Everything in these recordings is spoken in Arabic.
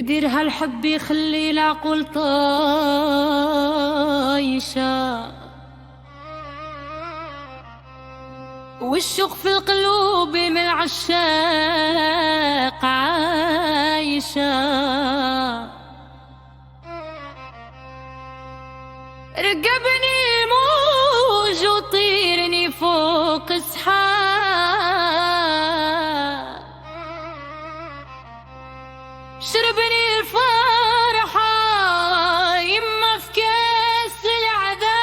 يدير هالحب يخلي العقول طايشة، والشوق في القلوب من العشاق عايشة. رقبني الموج وطيرني فوق سحاب، شربني الفرحة يما في كاس العذاب.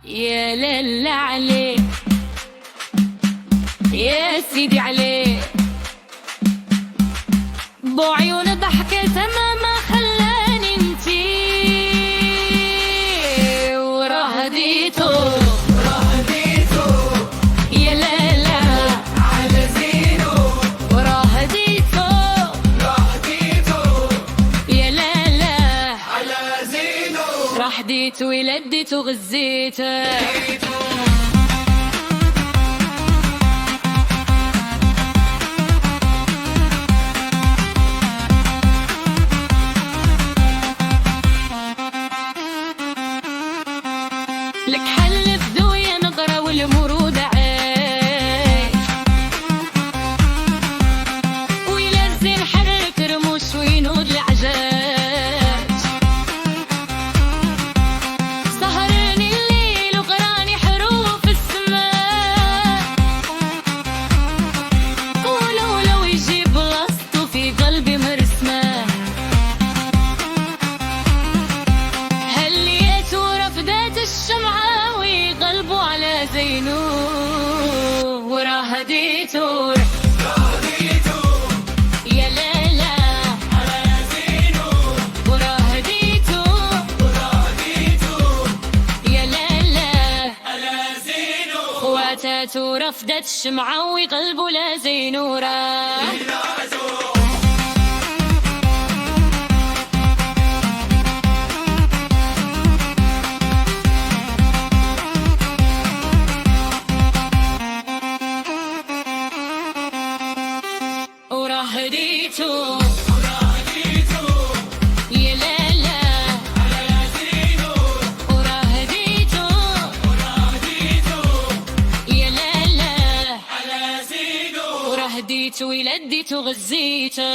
يا ليل عليه يا سيدي عليه، بعيون ضحكة ما خلاني انتي، ورهديتو يا لالا على زينو، ورهديتو يا لالا على زينو، رحديتو ولديتو غزيته. لك حل في ذويا نظرة والمرود عيش، ويلزم حرك رموش وينود العجاج. سهرني الليل وقراني حروف السماء، ولو يجيب غصته في قلبي مرسمه. هليت ورفدت الشمعة وقلبه على زينو، ورهديتو يا ليلى على زينو، ورهديتو يا ليلى على زينو، خواتات ورفدت الشمعة وقلبه لا زينو. ورهديتو يا ليلى على زينو، ورهديتو يا ليلى على زينو، ورهديتو ولديتو غزيته.